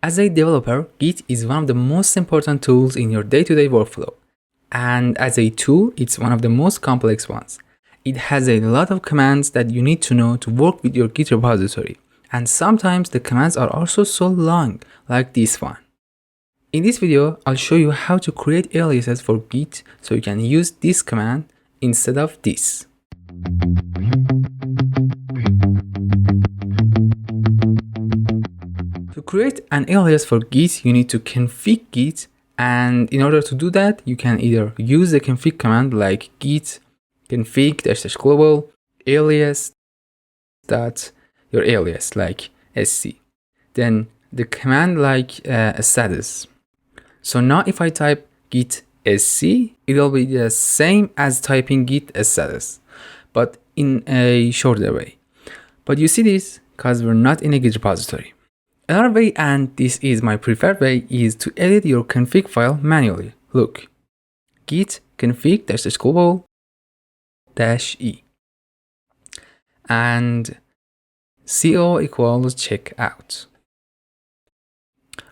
As a developer, Git is one of the most important tools in your day-to-day workflow. And as a tool, it's one of the most complex ones. It has a lot of commands that you need to know to work with your Git repository. And sometimes the commands are also so long, like this one. In this video, I'll show you how to create aliases for Git so you can use this command instead of this. To create an alias for Git, you need to config Git, and in order to do that, you can either use the config command like git config --global alias dot your alias like sc, then the command like status. So now if I type git sc, it will be the same as typing git status, but in a shorter way. But you see this because we're not in a Git repository. Another way, and this is my preferred way, is to edit your config file manually. Look, git config --global -e and co equals checkout.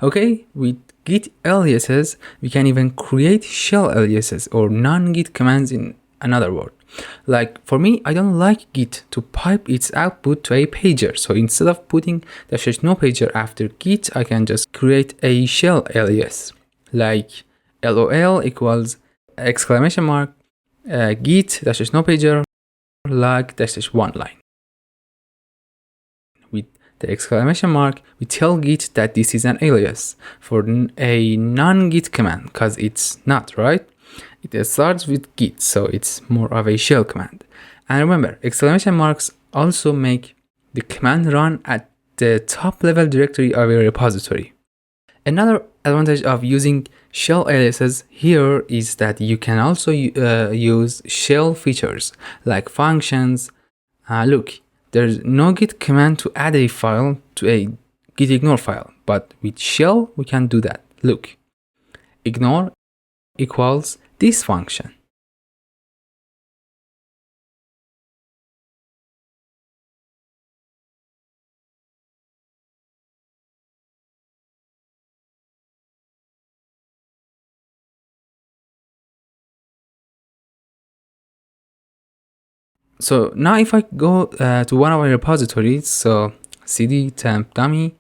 Okay, with Git aliases, we can even create shell aliases or non-Git commands, in another word. Like for me, I don't like Git to pipe its output to a pager. So instead of putting --no pager after Git, I can just create a shell alias like lol equals exclamation mark git --no pager log -1 line. With the exclamation mark, we tell Git that this is an alias for a non-Git command because it's not, right? It starts with Git, so it's more of a shell command. And remember, exclamation marks also make the command run at the top level directory of your repository. Another advantage of using shell aliases here is that you can also use shell features like functions. Look, there's no git command to add a file to a git ignore file, but with shell we can do that. Look, ignore equals this function. So now if I go to one of our repositories, so cd temp dummy,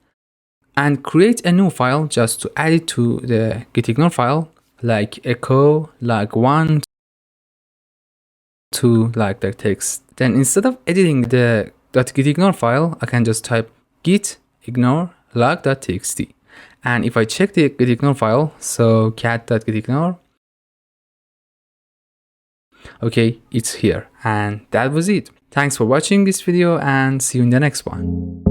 and create a new file just to add it to the git ignore file, like echo log1 to like the text. Then instead of editing the .gitignore file, I can just type git ignore log.txt. And if I check the gitignore file, so cat.gitignore, okay, it's here. And that was it. Thanks for watching this video and see you in the next one.